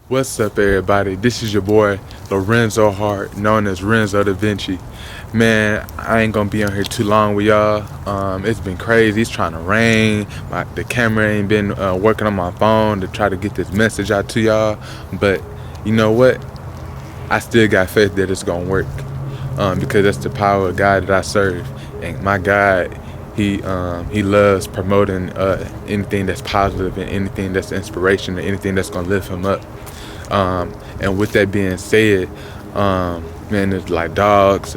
What's up, everybody? This is your boy Lorenzo Hart, known as Renzo DaVinci. Man, I ain't gonna be on here too long with y'all. It's been crazy. It's trying to rain. The camera ain't been working on my phone to try to get this message out to y'all. But you know what? I still got faith that it's gonna work because that's the power of God that I serve. And my God, he loves promoting anything that's positive and anything that's inspiration and anything that's gonna lift him up. And with that being said, man, it's like dogs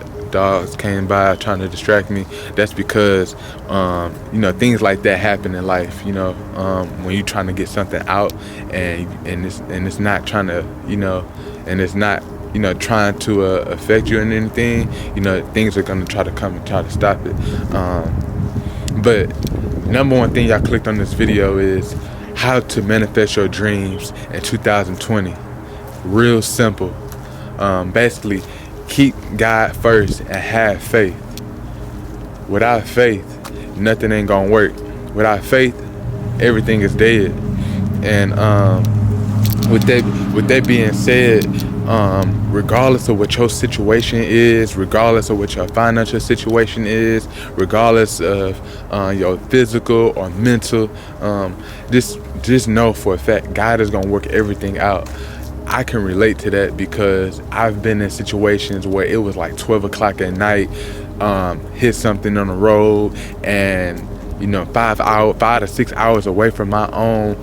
came by trying to distract me. That's because things like that happen in life. When you're trying to get something out and it's not trying to and it's not trying to affect you in anything. Things are gonna try to come and try to stop it. But number one thing y'all clicked on this video is how to manifest your dreams in 2020. Real simple. Basically, keep God first and have faith. Without faith, nothing ain't gonna work. Without faith, everything is dead. And with that being said, regardless of what your situation is, regardless of what your financial situation is, regardless of your physical or mental, just know for a fact God is gonna work everything out. I can relate to that because I've been in situations where it was like 12 o'clock at night, hit something on the road, and 5 to 6 hours away from my own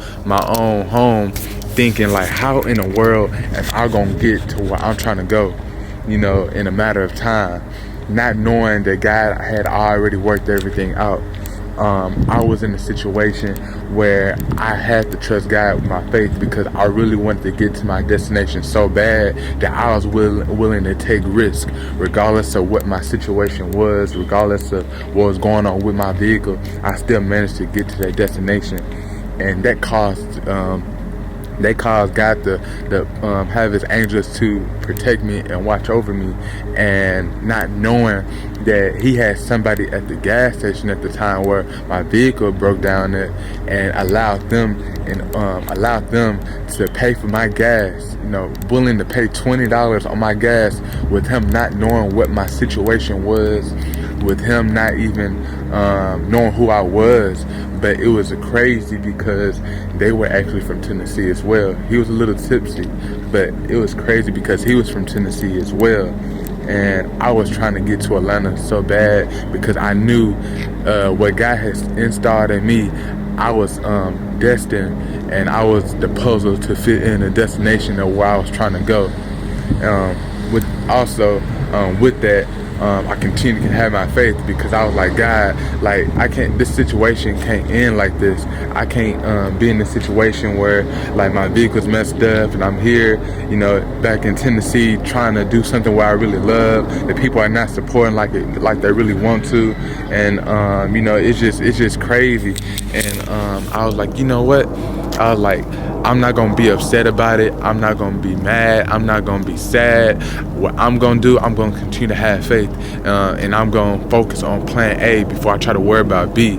home, thinking like, how in the world am I gonna get to where I'm trying to go, in a matter of time, not knowing that God had already worked everything out. I was in a situation where I had to trust God with my faith because I really wanted to get to my destination so bad that I was willing to take risk, regardless of what my situation was, regardless of what was going on with my vehicle. I still managed to get to that destination, and that caused God to have his angels to protect me and watch over me, and not knowing that he had somebody at the gas station at the time where my vehicle broke down at, and allowed them to pay for my gas, willing to pay $20 on my gas, with him not knowing what my situation was, with him not even knowing who I was. But it was crazy because they were actually from Tennessee as well. He was a little tipsy, but it was crazy because he was from Tennessee as well. And I was trying to get to Atlanta so bad because I knew what God has installed in me. I was destined, and I was the puzzle to fit in the destination of where I was trying to go. With that, I continued to have my faith because I was like, God, like, this situation can't end like this. I can't be in a situation where like my vehicle's messed up and I'm here, back in Tennessee trying to do something where I really love. The people are not supporting like they really want to, and it's just crazy. And I was like, you know what? I was like, I'm not gonna be upset about it. I'm not gonna be mad. I'm not gonna be sad. What I'm gonna do, I'm gonna continue to have faith, and I'm gonna focus on plan A before I try to worry about B,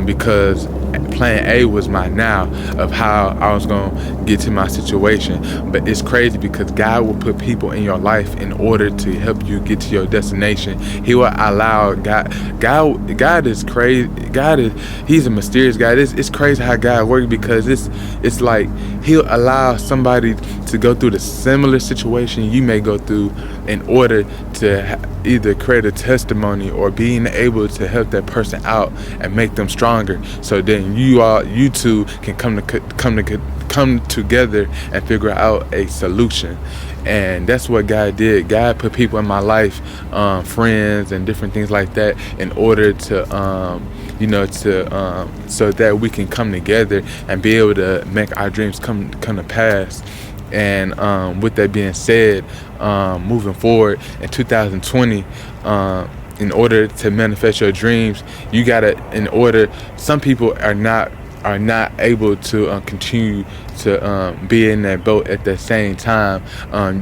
because plan A was my now of how I was gonna get to my situation. But it's crazy because God will put people in your life in order to help you get to your destination. He will allow God is crazy. He's a mysterious God. It's crazy how God works, because it's like he'll allow somebody to go through the similar situation you may go through in order to either create a testimony or being able to help that person out and make them stronger. So then you two can come together and figure out a solution. And that's what God did. God put people in my life, friends and different things like that, in order to so that we can come together and be able to make our dreams come to pass. And with that being said, moving forward in 2020, in order to manifest your dreams, some people are are not able to continue to be in that boat at the same time.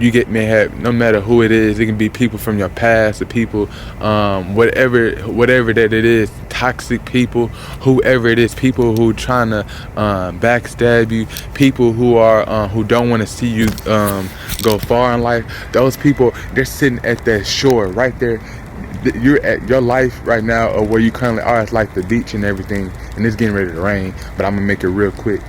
You may have, no matter who it is, it can be people from your past, or people, whatever that it is, toxic people, whoever it is, people who trying to backstab you, people who are who don't want to see you go far in life. Those people, they're sitting at that shore right there. You're at your life right now, or where you currently are, is like the beach and everything, and it's getting ready to rain, but I'm gonna make it real quick.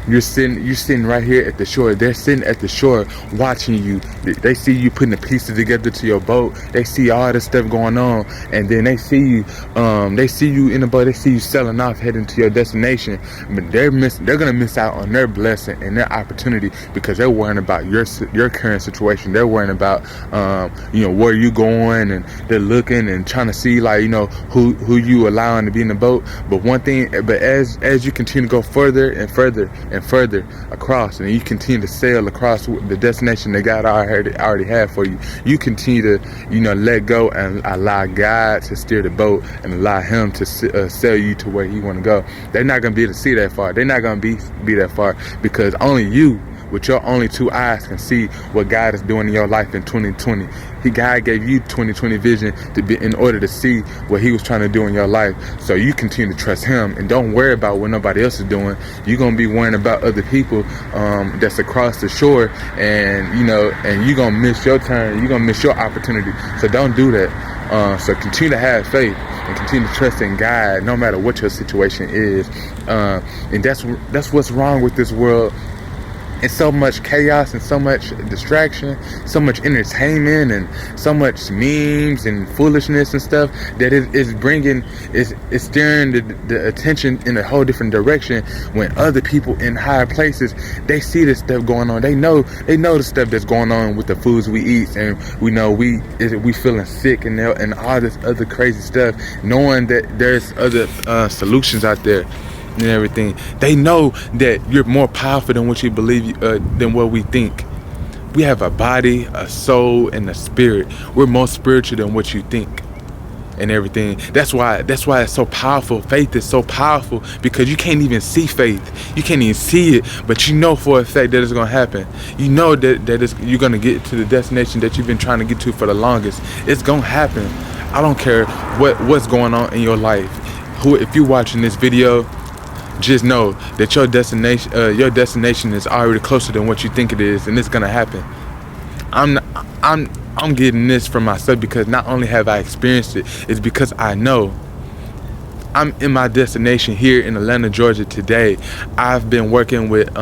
You're sitting right here at the shore. They're sitting at the shore watching you. They see you putting the pieces together to your boat. They see all this stuff going on, and then they see you in the boat. They see you selling off, heading to your destination. But they're gonna miss out on their blessing and their opportunity, because they're worrying about your current situation. They're worrying about where you going, and they're looking and trying to see, like, who you allowing to be in the boat. But as you continue to go further and further and further across, and you continue to sail across the destination that God already had for you, you continue to let go and allow God to steer the boat, and allow Him to sail you to where you want to go. They're not going to be able to see that far. They're not going to be that far, because only you, with your only two eyes, can see what God is doing in your life in 2020. God gave you 2020 vision in order to see what He was trying to do in your life. So you continue to trust Him, and don't worry about what nobody else is doing. You're gonna be worrying about other people that's across the shore, and you're gonna miss your turn. You're gonna miss your opportunity. So don't do that. So continue to have faith and continue to trust in God, no matter what your situation is. And that's what's wrong with this world. It's so much chaos and so much distraction, so much entertainment, and so much memes and foolishness and stuff, that it's steering the attention in a whole different direction. When other people in higher places, they see this stuff going on. They know the stuff that's going on with the foods we eat, and we feeling sick and all this other crazy stuff, knowing that there's other solutions out there and everything. They know that you're more powerful than what you believe, than what we think. We have a body, a soul, and a spirit. We're more spiritual than what you think and everything. That's why it's so powerful. Faith is so powerful, because you can't even see faith. You can't even see it, but you know for a fact that it's going to happen. You know that you're going to get to the destination that you've been trying to get to for the longest. It's going to happen. I don't care what's going on in your life. If you're watching this video, just know that your destination is already closer than what you think it is, and it's gonna happen. I'm getting this from myself, because not only have I experienced it, it's because I know. I'm in my destination here in Atlanta, Georgia today. I've been working with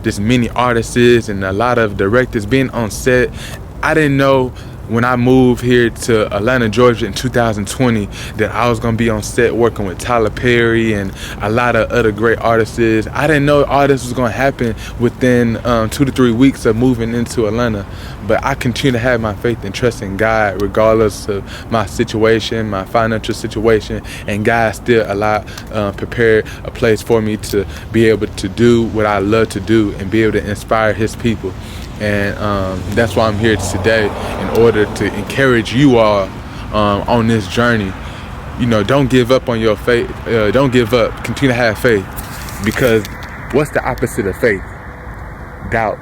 this many artists and a lot of directors, being on set. I didn't know when I moved here to Atlanta, Georgia in 2020, that I was going to be on set working with Tyler Perry and a lot of other great artists. I didn't know all this was going to happen within 2 to 3 weeks of moving into Atlanta. But I continue to have my faith and trust in God, regardless of my situation, my financial situation, and God still prepared a place for me to be able to do what I love to do and be able to inspire His people. And that's why I'm here today, in order to encourage you all on this journey. Don't give up on your faith. Don't give up. Continue to have faith, because what's the opposite of faith? Doubt.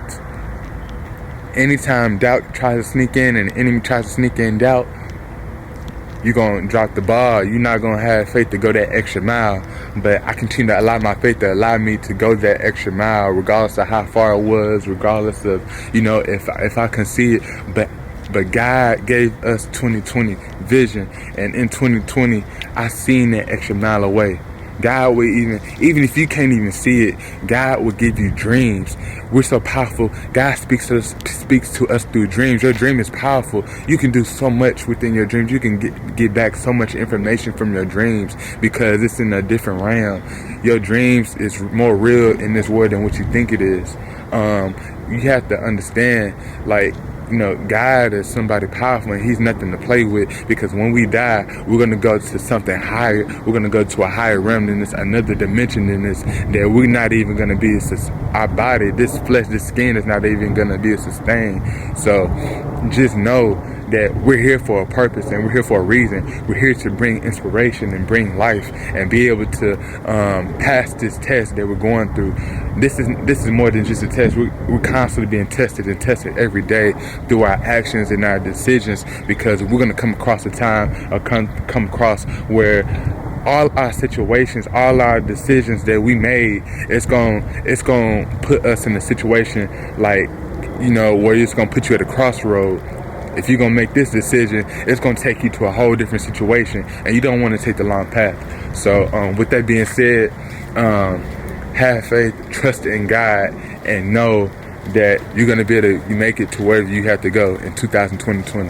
Anytime doubt tries to sneak in, and the enemy tries to sneak in doubt, you're going to drop the ball. You're not going to have faith to go that extra mile. But I continue to allow my faith to allow me to go that extra mile, regardless of how far it was, regardless of, if I can see it. But God gave us 2020 vision. And in 2020, I seen that extra mile away. God will even if you can't even see it, God will give you dreams. We're so powerful. God speaks to us through dreams. Your dream is powerful. You can do so much within your dreams. You can get back so much information from your dreams, because it's in a different realm. Your dreams is more real in this world than what you think it is. You have to understand, God is somebody powerful, and He's nothing to play with, because when we die, we're going to go to something higher. We're going to go to a higher realm than this, another dimension than this, that we're not even going to be, our body, this flesh, this skin is not even going to be sustained. So just know that we're here for a purpose and we're here for a reason. We're here to bring inspiration and bring life and be able to pass this test that we're going through. This is more than just a test. We're constantly being tested and tested every day through our actions and our decisions, because we're going to come across a time or come across where all our situations, all our decisions that we made, it's going to put us in a situation like, you know, where it's going to put you at a crossroad. If you're going to make this decision, it's going to take you to a whole different situation, and you don't want to take the long path. So with that being said, have faith, trust in God, and know that you're going to be able to make it to wherever you have to go in 2020.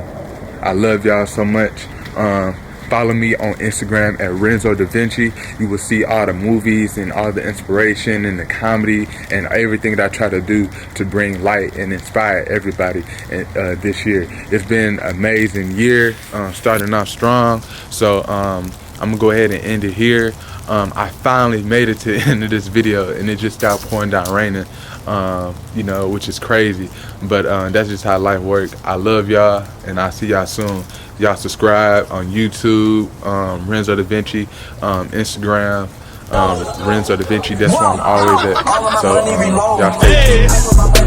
I love y'all so much. Follow me on Instagram at Renzo DaVinci. You will see all the movies and all the inspiration and the comedy and everything that I try to do to bring light and inspire everybody this year. It's been an amazing year, starting off strong. So I'm gonna go ahead and end it here. I finally made it to the end of this video, and it just stopped pouring down raining, you know, which is crazy, but that's just how life works. I love y'all, and I'll see y'all soon. Y'all subscribe on YouTube, Renzo DaVinci, Instagram, Renzo DaVinci. That's where I'm always at. So y'all stay tuned.